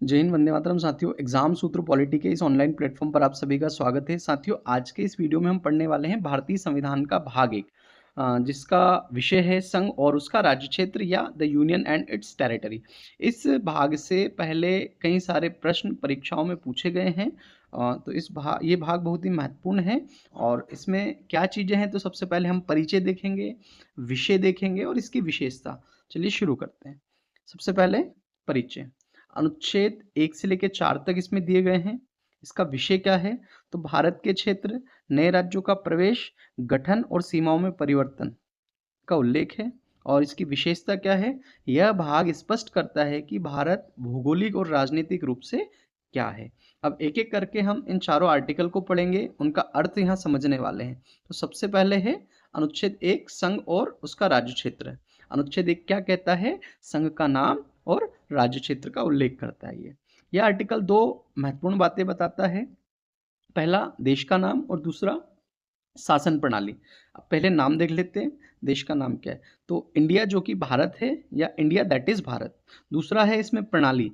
जय हिंद, वंदे मातरम। साथियों, एग्जाम सूत्र पॉलिटी के इस ऑनलाइन प्लेटफॉर्म पर आप सभी का स्वागत है। साथियों, आज के इस वीडियो में हम पढ़ने वाले हैं भारतीय संविधान का भाग 1, जिसका विषय है संघ और उसका राज्य क्षेत्र या the union and it's territory. इस भाग से पहले कई सारे प्रश्न परीक्षाओं में पूछे गए हैं। तो ये भाग बहुत ही महत्वपूर्ण है। और इसमें क्या चीज़ें हैं, तो सबसे पहले हम परिचय देखेंगे, विषय देखेंगे और इसकी विशेषता। चलिए शुरू करते हैं। सबसे पहले परिचय। अनुच्छेद 1 से लेकर 4 तक इसमें दिए गए हैं। इसका विषय क्या है, तो भारत के क्षेत्र, नए राज्यों का प्रवेश, गठन और सीमाओं में परिवर्तन का उल्लेख है। और इसकी विशेषता क्या है, यह भाग स्पष्ट करता है कि भारत भौगोलिक और राजनीतिक रूप से क्या है। अब एक एक करके हम इन चारों आर्टिकल को पढ़ेंगे, उनका अर्थ यहाँ समझने वाले हैं। तो सबसे पहले है अनुच्छेद 1, संघ और उसका राज्य क्षेत्र। अनुच्छेद 1 क्या कहता है, संघ का नाम और राज्य क्षेत्र का उल्लेख करता है। यह आर्टिकल दो महत्वपूर्ण बातें बताता है। पहला देश का नाम और दूसरा शासन प्रणाली। अब पहले नाम देख लेते हैं, देश का नाम क्या है। तो इंडिया जो कि भारत है, या इंडिया दैट इज भारत। दूसरा है इसमें प्रणाली,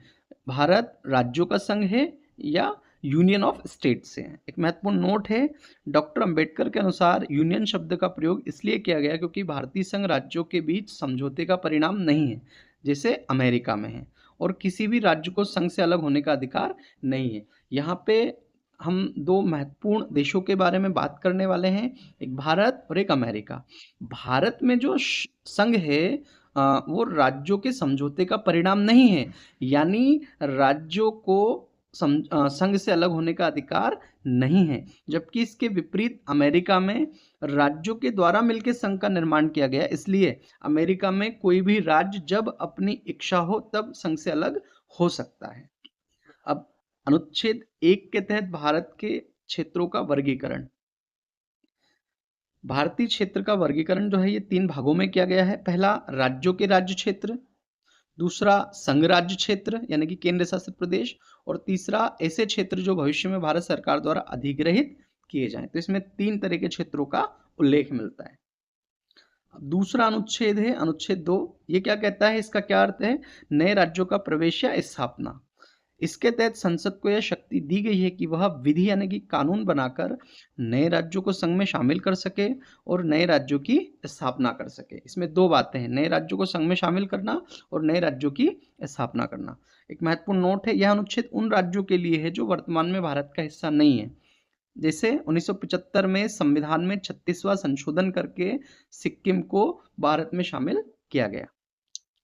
भारत राज्यों का संघ है या यूनियन ऑफ स्टेट से है। एक महत्वपूर्ण नोट है, डॉक्टर अंबेडकर के अनुसार यूनियन शब्द का प्रयोग इसलिए किया गया क्योंकि भारतीय संघ राज्यों के बीच समझौते का परिणाम नहीं है, जैसे अमेरिका में है। और किसी भी राज्य को संघ से अलग होने का अधिकार नहीं है। यहाँ पे हम दो महत्वपूर्ण देशों के बारे में बात करने वाले हैं, एक भारत और एक अमेरिका। भारत में जो संघ है, वो राज्यों के समझौते का परिणाम नहीं है, यानी राज्यों को संघ से अलग होने का अधिकार नहीं है। जबकि इसके विपरीत अमेरिका में राज्यों के द्वारा मिलकर संघ का निर्माण किया गया, इसलिए अमेरिका में कोई भी राज्य जब अपनी इच्छा हो तब संघ से अलग हो सकता है। अब अनुच्छेद 1 के तहत भारत के क्षेत्रों का वर्गीकरण। भारतीय क्षेत्र का वर्गीकरण जो है, ये 3 भागों में किया गया है। पहला राज्यों के राज्य क्षेत्र, दूसरा संघ राज्य क्षेत्र यानी कि केंद्र शासित प्रदेश, और तीसरा ऐसे क्षेत्र जो भविष्य में भारत सरकार द्वारा अधिग्रहित किए जाएं। तो इसमें 3 तरह के क्षेत्रों का उल्लेख मिलता है। अब दूसरा अनुच्छेद है अनुच्छेद 2। ये क्या कहता है, इसका क्या अर्थ है, नए राज्यों का प्रवेश या स्थापना। इसके तहत संसद को यह शक्ति दी गई है कि वह विधि यानी कि कानून बनाकर नए राज्यों को संघ में शामिल कर सके और नए राज्यों की स्थापना कर सके। इसमें दो बातें हैं, नए राज्यों को संघ में शामिल करना और नए राज्यों की स्थापना करना। एक महत्वपूर्ण नोट है, यह अनुच्छेद उन राज्यों के लिए है जो वर्तमान में भारत का हिस्सा नहीं है। जैसे 1975 में संविधान में 36वां संशोधन करके सिक्किम को भारत में शामिल किया गया।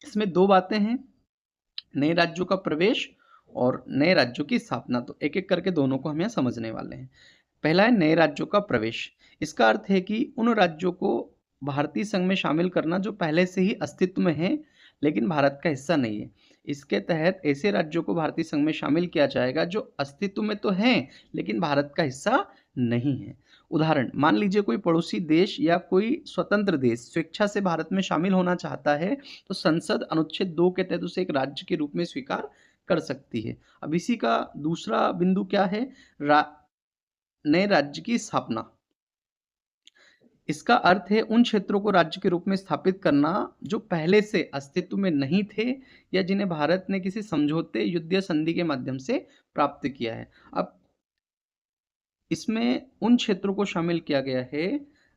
इसमें दो बातें हैं, नए राज्यों का प्रवेश और नए राज्यों की स्थापना। तो एक एक करके दोनों को हम यहाँ समझने वाले हैं। पहला है नए राज्यों का प्रवेश। इसका अर्थ है कि उन राज्यों को भारतीय संघ में शामिल करना जो पहले से ही अस्तित्व में है लेकिन भारत का हिस्सा नहीं है। इसके तहत ऐसे राज्यों को भारतीय संघ में शामिल किया जाएगा जो अस्तित्व में तो हैं लेकिन भारत का हिस्सा नहीं है। उदाहरण, मान लीजिए कोई पड़ोसी देश या कोई स्वतंत्र देश स्वेच्छा से भारत में शामिल होना चाहता है, तो संसद अनुच्छेद 2 के तहत उसे एक राज्य के रूप में स्वीकार कर सकती है। अब इसी का दूसरा बिंदु क्या है, नए राज्य की स्थापना। इसका अर्थ है उन क्षेत्रों को राज्य के रूप में स्थापित करना जो पहले से अस्तित्व में नहीं थे या जिन्हें भारत ने किसी समझौते, युद्ध या संधि के माध्यम से प्राप्त किया है। अब इसमें उन क्षेत्रों को शामिल किया गया है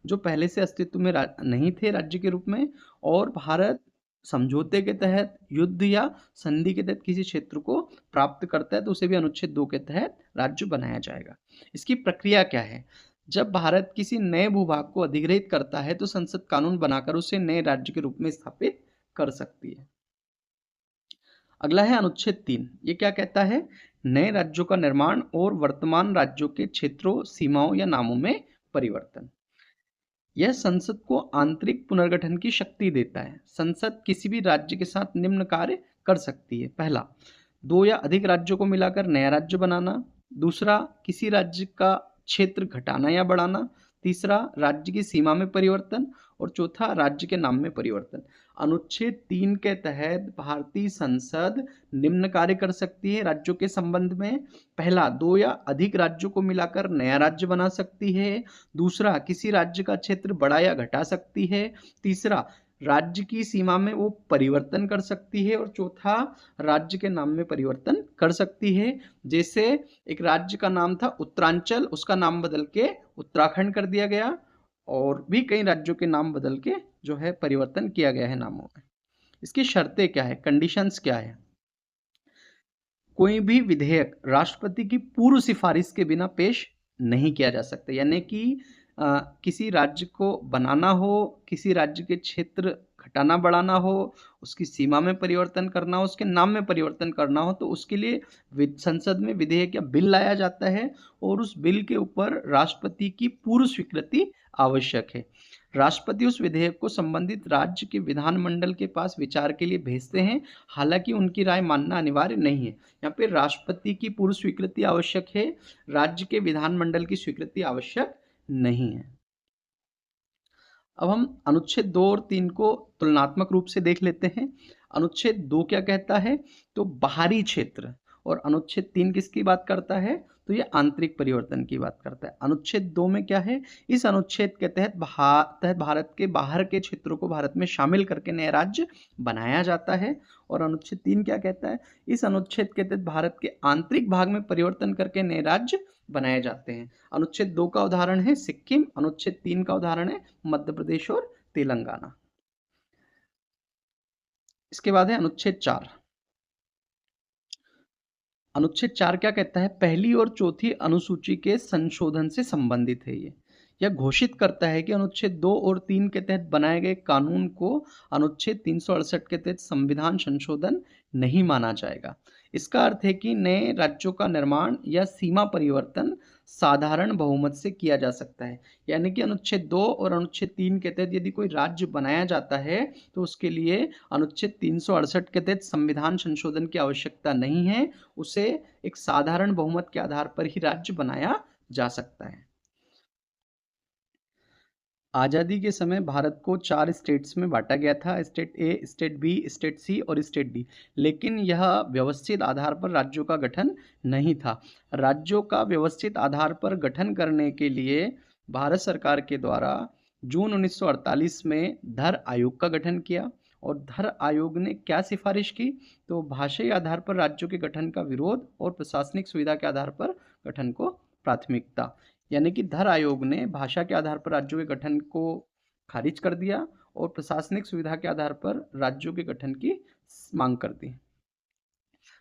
जो पहले से अस्तित्व में नहीं थे राज्य के रूप में, और भारत समझौते के तहत, युद्ध या संधि के तहत किसी क्षेत्र को प्राप्त करता है तो उसे भी अनुच्छेद 2 के तहत राज्य बनाया जाएगा। इसकी प्रक्रिया क्या है, जब भारत किसी नए भूभाग को अधिग्रहित करता है तो संसद कानून बनाकर उसे नए राज्य के रूप में स्थापित कर सकती है। अगला है अनुच्छेद 3। ये क्या कहता है, नए राज्यों का निर्माण और वर्तमान राज्यों के क्षेत्रों, सीमाओं या नामों में परिवर्तन। यह संसद को आंतरिक पुनर्गठन की शक्ति देता है। संसद किसी भी राज्य के साथ निम्न कार्य कर सकती है। पहला, दो या अधिक राज्यों को मिलाकर नया राज्य बनाना। दूसरा, किसी राज्य का क्षेत्र घटाना या बढ़ाना। तीसरा, राज्य की सीमा में परिवर्तन। और चौथा, राज्य के नाम में परिवर्तन। अनुच्छेद 3 के तहत भारतीय संसद निम्न कार्य कर सकती है राज्यों के संबंध में। पहला, दो या अधिक राज्यों को मिलाकर नया राज्य बना सकती है। दूसरा, किसी राज्य का क्षेत्र बढ़ा या घटा सकती है। तीसरा, राज्य की सीमा में वो परिवर्तन कर सकती है, और चौथा राज्य के नाम में परिवर्तन कर सकती है। जैसे एक राज्य का नाम था उत्तरांचल, उसका नाम बदल के उत्तराखंड कर दिया गया, और भी कई राज्यों के नाम बदल के जो है परिवर्तन किया गया है नामों में। इसकी शर्तें क्या है, कंडीशंस क्या है? कोई भी विधेयक राष्ट्रपति की पूर्व सिफारिश के बिना पेश नहीं किया जा सकता। यानी कि किसी राज्य को बनाना हो, किसी राज्य के क्षेत्र घटाना बढ़ाना हो, उसकी सीमा में परिवर्तन करना हो, उसके नाम में परिवर्तन करना हो, तो उसके लिए संसद में विधेयक या बिल लाया जाता है, और उस बिल के ऊपर राष्ट्रपति की पूर्व स्वीकृति आवश्यक है। राष्ट्रपति उस विधेयक को संबंधित राज्य के विधानमंडल के पास विचार के लिए भेजते हैं, हालांकि उनकी राय मानना अनिवार्य नहीं है। यहाँ पे राष्ट्रपति की पूर्व स्वीकृति आवश्यक है, राज्य के विधानमंडल की स्वीकृति आवश्यक नहीं है। अब हम अनुच्छेद 2 और 3 को तुलनात्मक रूप से देख लेते हैं। अनुच्छेद 2 क्या कहता है? तो बाहरी क्षेत्र। और अनुच्छेद 3 किसकी बात करता है? तो ये आंतरिक परिवर्तन की बात करता है। अनुच्छेद 2 में क्या है? इस अनुच्छेद के तहत भारत के बाहर के क्षेत्रों को भारत में शामिल करके नया राज्य बनाया जाता है। और अनुच्छेद 3 क्या कहता है? इस अनुच्छेद के तहत भारत के आंतरिक भाग में परिवर्तन करके नए राज्य बनाए जाते हैं। अनुच्छेद 2 का उदाहरण है सिक्किम, अनुच्छेद 3 का उदाहरण है मध्य प्रदेश और तेलंगाना। इसके बाद है अनुच्छेद 4। अनुच्छेद 4 क्या कहता है? पहली और चौथी अनुसूची के संशोधन से संबंधित है ये। यह घोषित करता है कि अनुच्छेद 2 और 3 के तहत बनाए गए कानून को अनुच्छेद 368 के तहत संविधान संशोधन नहीं माना जाएगा। इसका अर्थ है कि नए राज्यों का निर्माण या सीमा परिवर्तन साधारण बहुमत से किया जा सकता है। यानी कि अनुच्छेद 2 और अनुच्छेद 3 के तहत यदि कोई राज्य बनाया जाता है, तो उसके लिए अनुच्छेद 368 के तहत संविधान संशोधन की आवश्यकता नहीं है। उसे एक साधारण बहुमत के आधार पर ही राज्य बनाया जा सकता है। आज़ादी के समय भारत को 4 स्टेट्स में बांटा गया था, state A, state B, state सी और स्टेट डी। लेकिन यह व्यवस्थित आधार पर राज्यों का गठन नहीं था। राज्यों का व्यवस्थित आधार पर गठन करने के लिए भारत सरकार के द्वारा जून 1948 में धर आयोग का गठन किया। और धर आयोग ने क्या सिफारिश की? तो भाषाई आधार पर राज्यों के गठन का विरोध और प्रशासनिक सुविधा के आधार पर गठन को प्राथमिकता। यानी कि धर आयोग ने भाषा के आधार पर राज्यों के गठन को खारिज कर दिया और प्रशासनिक सुविधा के आधार पर राज्यों के गठन की मांग कर दी।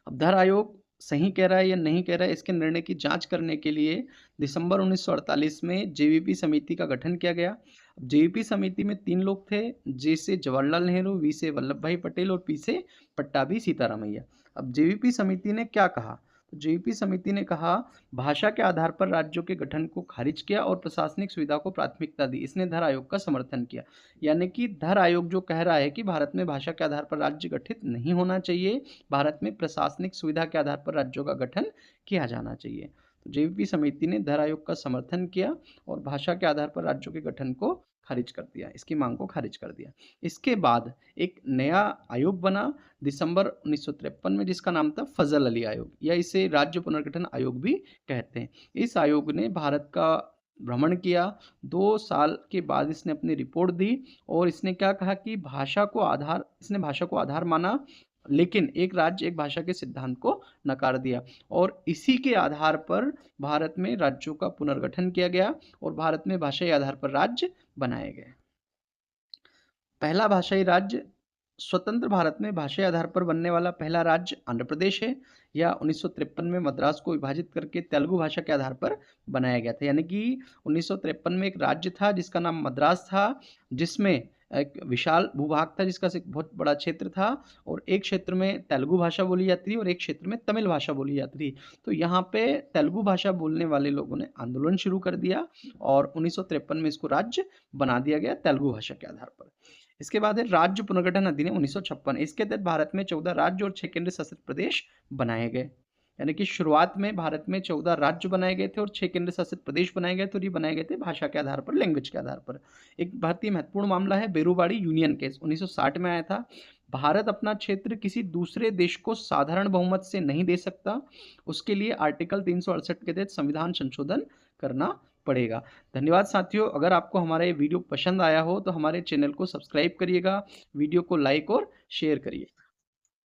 अब धर आयोग सही कह रहा है या नहीं कह रहा है, इसके निर्णय की जांच करने के लिए दिसंबर 1948 में जेवीपी समिति का गठन किया गया। जेवीपी समिति में 3 लोग थे, जे से जवाहरलाल नेहरू, वी से वल्लभ भाई पटेल और पी से पट्टाभी सीतारामैया। अब जेवीपी समिति ने क्या कहा? तो जेवीपी समिति ने कहा, भाषा के आधार पर राज्यों के गठन को खारिज किया और प्रशासनिक सुविधा को प्राथमिकता दी। इसने धर आयोग का समर्थन किया। यानी कि धर आयोग जो कह रहा है कि भारत में भाषा के आधार पर राज्य गठित नहीं होना चाहिए, भारत में प्रशासनिक सुविधा के आधार पर राज्यों का गठन किया जाना चाहिए। तो जेवीपी समिति ने धर आयोग का समर्थन किया और भाषा के आधार पर राज्यों के गठन को खारिज कर दिया, इसकी मांग को खारिज कर दिया। इसके बाद एक नया आयोग बना दिसंबर 1953 में, जिसका नाम था फजल अली आयोग, या इसे राज्य पुनर्गठन आयोग भी कहते हैं। इस आयोग ने भारत का भ्रमण किया। 2 साल के बाद इसने अपनी रिपोर्ट दी और इसने क्या कहा कि भाषा को आधार माना, लेकिन एक राज्य एक भाषा के सिद्धांत को नकार दिया। और इसी के आधार पर भारत में राज्यों का पुनर्गठन किया गया और भारत में भाषाई आधार पर राज्य बनाए गए। पहला भाषाई राज्य, स्वतंत्र भारत में भाषाई आधार पर बनने वाला पहला राज्य आंध्र प्रदेश है। या 1953 में मद्रास को विभाजित करके तेलुगु भाषा के आधार पर बनाया गया था। यानी कि 1953 में एक राज्य था जिसका नाम मद्रास था, जिसमें एक विशाल भूभाग था, जिसका एक बहुत बड़ा क्षेत्र था, और एक क्षेत्र में तेलुगु भाषा बोली जाती थी और एक क्षेत्र में तमिल भाषा बोली जाती थी। तो यहाँ पे तेलुगु भाषा बोलने वाले लोगों ने आंदोलन शुरू कर दिया और 1953 में इसको राज्य बना दिया गया तेलुगु भाषा के आधार पर। इसके बाद है राज्य पुनर्गठन अधिनियम 1956। इसके तहत भारत में 14 राज्य और 6 केंद्र शासित प्रदेश बनाए गए। यानी कि शुरुआत में भारत में 14 राज्य बनाए गए थे और 6 केंद्र शासित प्रदेश बनाए गए थे, और ये बनाए गए थे भाषा के आधार पर, लैंग्वेज के आधार पर। एक भारतीय महत्वपूर्ण मामला है बेरूबाड़ी यूनियन केस, 1960 में आया था। भारत अपना क्षेत्र किसी दूसरे देश को साधारण बहुमत से नहीं दे सकता, उसके लिए आर्टिकल 368 के तहत संविधान संशोधन करना पड़ेगा। धन्यवाद साथियों, अगर आपको हमारा ये वीडियो पसंद आया हो तो हमारे चैनल को सब्सक्राइब करिएगा, वीडियो को लाइक और शेयर करिए।